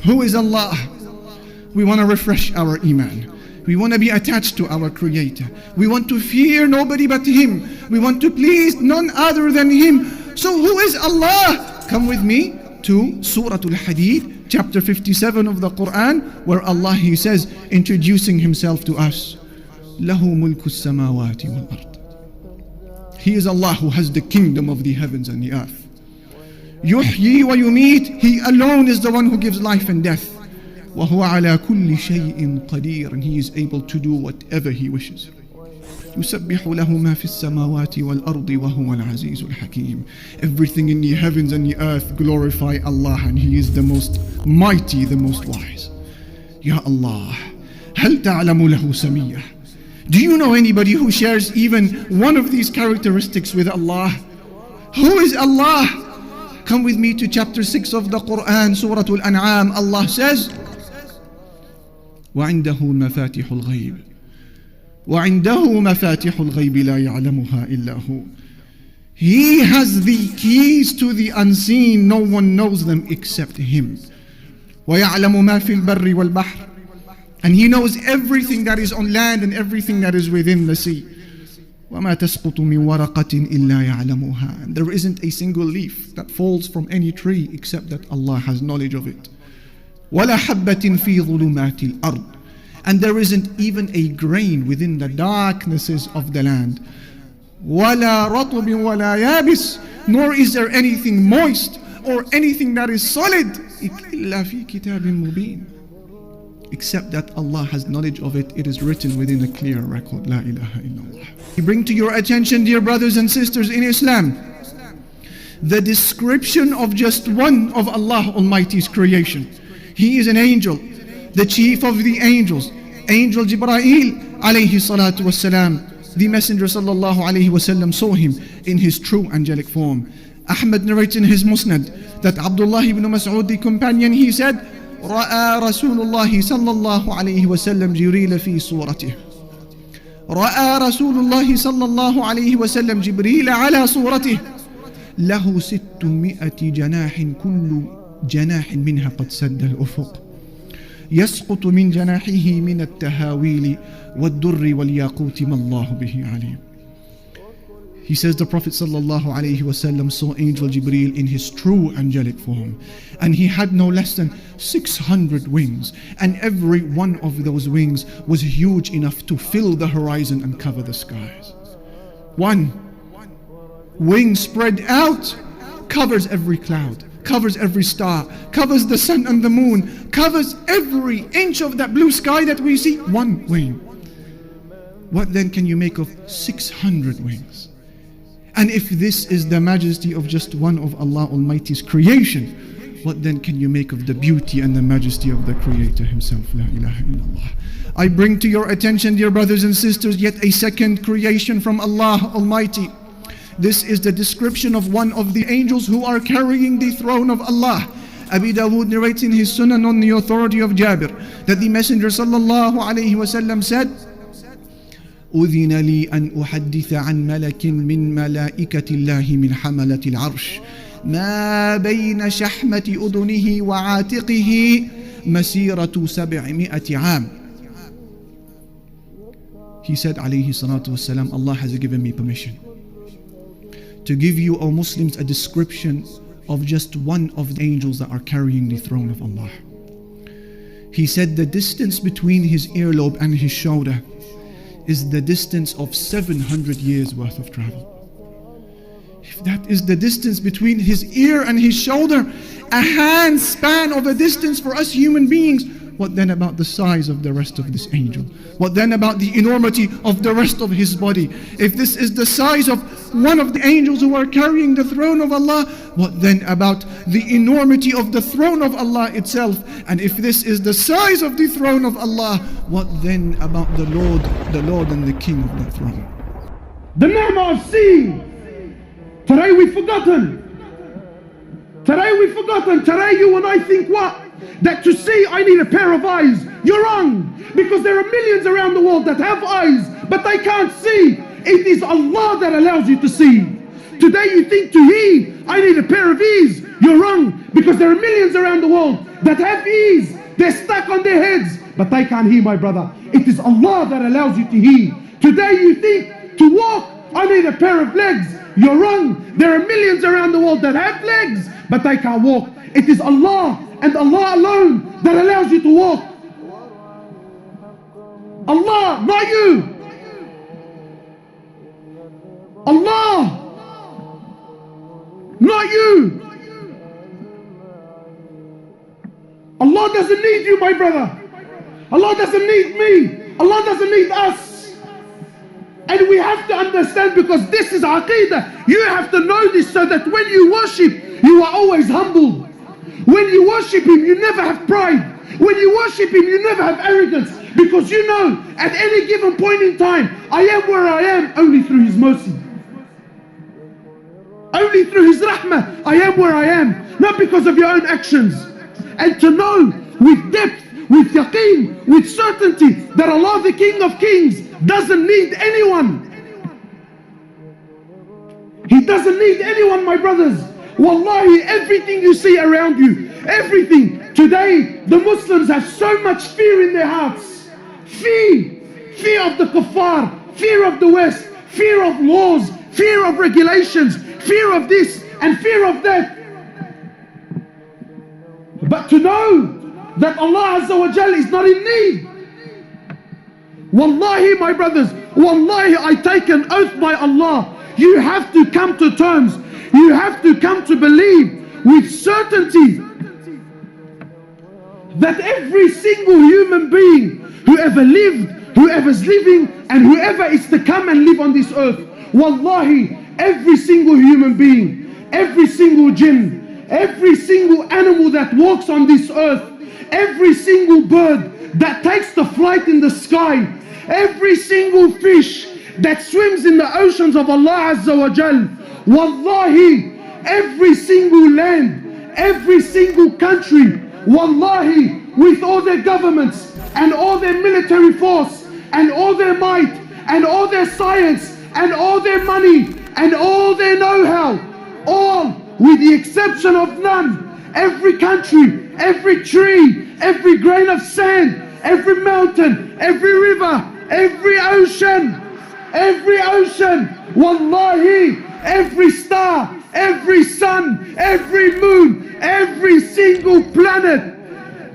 Who is Allah? We want to refresh our iman. We want to be attached to our Creator. We want to fear nobody but Him. We want to please none other than Him. So who is Allah? Come with me to Surah Al-Hadid, chapter 57 of the Quran, where Allah, He says, introducing Himself to us, لَهُ مُلْكُ السَّمَاوَاتِ وَالْأَرْضِ. He is Allah who has the kingdom of the heavens and the earth. يُحْيِي وَيُمِيتُ. He alone is the one who gives life and death. وَهُوَ عَلَى كُلِّ شَيْءٍ قَدِيرٌ. And He is able to do whatever He wishes. يُسَبِّحُ لَهُ مَا فِي السَّمَاوَاتِ وَالْأَرْضِ وَهُوَ الْعَزِيزُ الْحَكِيمُ. Everything in the heavens and the earth glorify Allah, and He is the most mighty, the most wise. Ya Allah, هَلْ تَعْلَمُ لَهُ سَمِيًّا. Do you know anybody who shares even one of these characteristics with Allah? Who is Allah? Come with me to chapter 6 of the Quran, Surah Al-An'am. Allah says, وعنده مفاتح الغيب وعنده مفاتح الغيب لا يعلمها إلا هو. He has the keys to the unseen, no one knows them except Him. ويعلم ما في البر والبحر. And He knows everything that is on land and everything that is within the sea. وما تسقط من ورقة إلا يعلمها. And there isn't a single leaf that falls from any tree except that Allah has knowledge of it. ولا حبة في ظلمات الأرض. And there isn't even a grain within the darknesses of the land. ولا رطب ولا يابس. Nor is there anything moist or anything that is solid إلا في كتاب مبين. Except that Allah has knowledge of it. It is written within a clear record. La ilaha illallah. We bring to your attention, dear brothers and sisters in Islam, the description of just one of Allah Almighty's creation. He is an angel, the chief of the angels, Angel Jibreel alayhi salatu wassalam. The Messenger sallallahu alayhi wasallam saw him in his true angelic form. Ahmad narrates in his Musnad that Abdullah ibn Mas'ud, the companion, he said, رأى رسول الله صلى الله عليه وسلم جبريل في صورته. رأى رسول الله صلى الله عليه وسلم جبريل على صورته له 600 جناح كل جناح منها قد سد الأفق يسقط من جناحه من التهاويل والدر والياقوت ما الله به عليم. He says the Prophet ﷺ saw Angel Jibreel in his true angelic form, and he had no less than 600 wings, and every one of those wings was huge enough to fill the horizon and cover the skies. One wing spread out covers every cloud, covers every star, covers the sun and the moon, covers every inch of that blue sky that we see. One wing. What then can you make of 600 wings? And if this is the majesty of just one of Allah Almighty's creation, what then can you make of the beauty and the majesty of the Creator Himself? La ilaha illallah. I bring to your attention, dear brothers and sisters, yet a second creation from Allah Almighty. This is the description of one of the angels who are carrying the throne of Allah. Abi Dawood narrates in his Sunan on the authority of Jabir that the Messenger sallallahu alayhi wasallam said, أذن لي أن أحدث عن ملك من ملائكة الله من حملة العرش ما بين شحمة أذنه وعاتقه مسيرة 700 عام. He said alayhi salatu wasalam, Allah has given me permission to give you, O Muslims, a description of just one of the angels that are carrying the throne of Allah. He said the distance between his earlobe and his shoulder is the distance of 700 years worth of travel. If that is the distance between his ear and his shoulder, a hand span of a distance for us human beings, what then about the size of the rest of this angel? What then about the enormity of the rest of his body? If this is the size of one of the angels who are carrying the throne of Allah, what then about the enormity of the throne of Allah itself? And if this is the size of the throne of Allah, what then about the Lord and the King of the throne? The ni'mah of seeing. Today we've forgotten. Today you and I think what? That to see I need a pair of eyes. You're wrong, because there are millions around the world that have eyes but they can't see. It is Allah that allows you to see. Today you think to hear I need a pair of ears. You're wrong, because there are millions around the world that have ease. They're stuck on their heads, but they can't hear, my brother. It is Allah that allows you to hear. Today you think to walk, I need a pair of legs. You're wrong. There are millions around the world that have legs, but they can't walk. It is Allah and Allah alone that allows you to walk. Allah, not you. Allah, not you. Allah doesn't need you, my brother. Allah doesn't need me. Allah doesn't need us. And we have to understand, because this is Aqidah. You have to know this so that when you worship, you are always humble. When you worship Him, you never have pride. When you worship Him, you never have arrogance. Because you know, at any given point in time, I am where I am only through His mercy. Only through His rahmah, I am where I am. Not because of your own actions. And to know with depth, with yaqeen, with certainty, that Allah, the King of Kings, doesn't need anyone. He doesn't need anyone, my brothers. Wallahi, everything you see around you, everything. Today, the Muslims have so much fear in their hearts. Fear of the kuffar, fear of the West, fear of laws, fear of regulations, fear of this and fear of that. But to know that Allah SWT is not in need. Wallahi, my brothers, wallahi, I take an oath by Allah. You have to come to terms. You have to come to believe with certainty that every single human being, whoever lived, whoever's living, and whoever is to come and live on this earth, wallahi, every single human being, every single jinn, every single animal that walks on this earth, every single bird that takes the flight in the sky, every single fish that swims in the oceans of Allah Azza wa Jal, wallahi, every single land, every single country, wallahi, with all their governments and all their military force and all their might and all their science and all their money and all their know-how, all with the exception of none, every country, every tree, every grain of sand, every mountain, every river, every ocean, wallahi, every star, every sun, every moon, every single planet,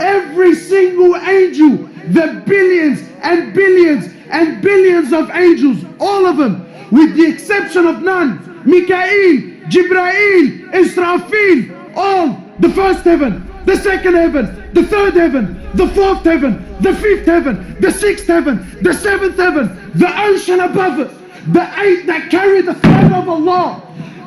every single angel, the billions and billions and billions of angels, all of them, with the exception of none, Mikael, Jibrail, Israfil, all, the first heaven, the second heaven, the third heaven, the fourth heaven, the fifth heaven, the sixth heaven, the seventh heaven, the ocean above it, the eight that carry the throne of Allah,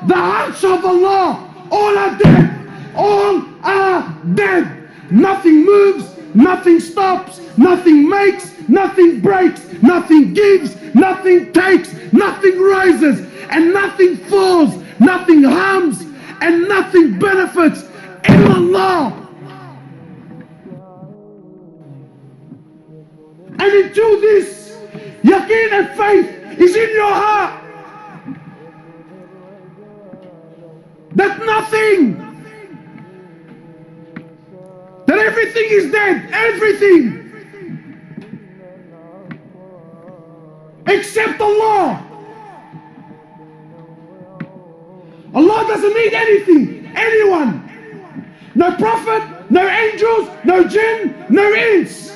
the arsh of Allah, all are dead, all are dead. Nothing moves, nothing stops, nothing makes, nothing breaks, nothing gives, nothing takes, nothing rises, and nothing falls, nothing harms, and nothing benefits in Allah. And until this yaqeen and faith is in your heart, that nothing, that everything is dead, everything, except Allah. Allah doesn't need anything, anyone. No prophet, no angels, no jinn, no ins.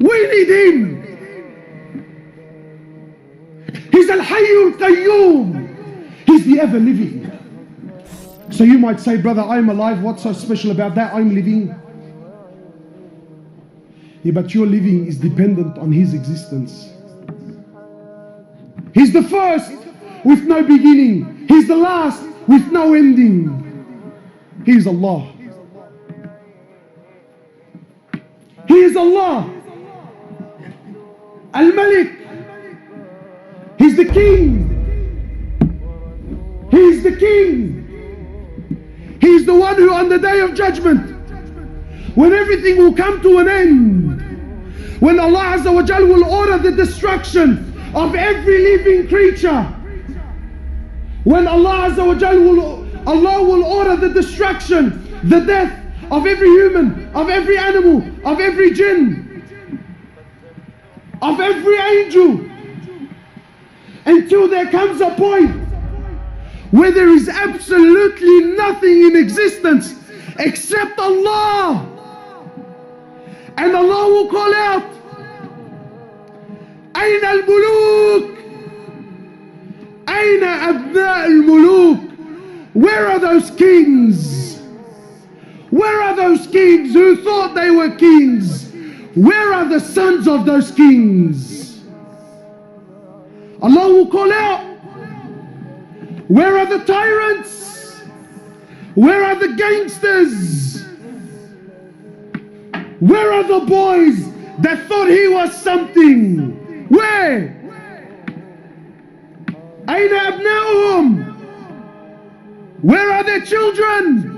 We need Him. He's Al-Hayyul Qayyum. He's the ever-living. So you might say, brother, I'm alive. What's so special about that? I'm living. Yeah, but your living is dependent on His existence. He's the first with no beginning. He's the last with no ending. He is Allah. He is Allah. Al-Malik. He's the King. He's the King. He's the one who on the day of judgment, when everything will come to an end, when Allah Azza wa Jal will order the destruction of every living creature, when Allah Azza wa Jal will Allah will order the destruction, the death of every human, of every animal, of every jinn, of every angel, until there comes a point where there is absolutely nothing in existence except Allah. And Allah will call out, أين الملوك? أين أبناء الملوك? Where are those kings? Where are those kings who thought they were kings? Where are the sons of those kings? Allah will call out, where are the tyrants? Where are the gangsters? Where are the boys that thought he was something? Where? أين أبناؤهم? Where are their children?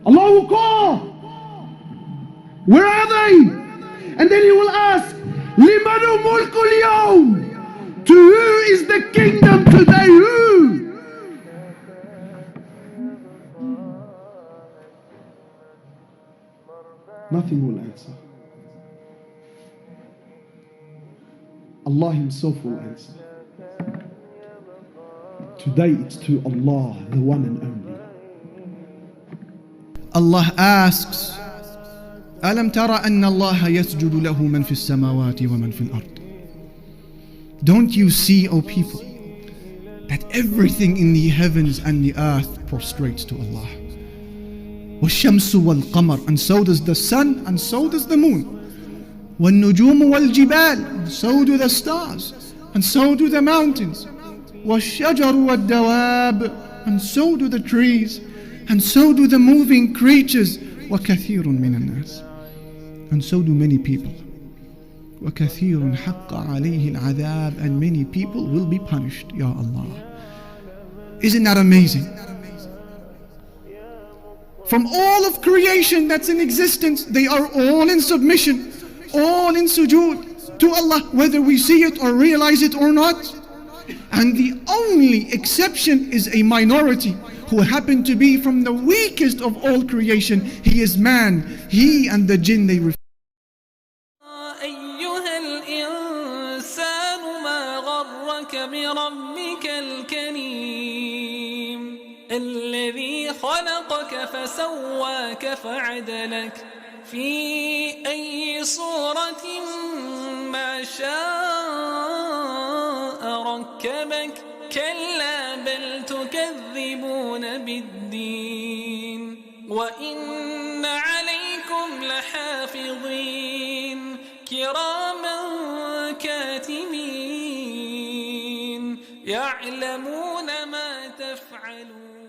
Allah will call, where are they? And then He will ask, لِمَنُ مُلْكُ الْيَوْمِ? To who is the kingdom today? Who? Nothing will answer. Allah Himself will answer. Today it's to Allah, the one and only. Allah asks, أَلَمْ تَرَ أَنَّ اللَّهَ يَسْجُدُ لَهُ مَنْ فِي السَّمَاوَاتِ وَمَنْ فِي الْأَرْضِ? Don't you see, O people, that everything in the heavens and the earth prostrates to Allah? وَالشَّمْسُ وَالْقَمَرُ, and so does the sun, and so does the moon. وَالنُّجُومُ وَالْجِبَالُ, and so do the stars, and so do the mountains. وَالشَّجَرُ وَالدَّوَابُ, and so do the trees, and so do the moving creatures. وَكَثِيرٌ مِّنَ النَّاسِ, and so do many people. وَكَثِيرٌ حَقَّ عَلَيْهِ الْعَذَابُ, and many people will be punished, Ya Allah. Isn't that amazing? From all of creation that's in existence, they are all in submission, all in sujood to Allah, whether we see it or realize it or not. And the only exception is a minority who happen to be from the weakest of all creation. He is man. He and the jinn, they refuse. أيها الإنسان ما غرك بربك الكريم الذي خلقك فسواك فعدلك في أي صورة ما شاء ركبك كلا بل تكذبون بالدين وإن عليكم لحافظين كراما كاتبين يعلمون ما تفعلون.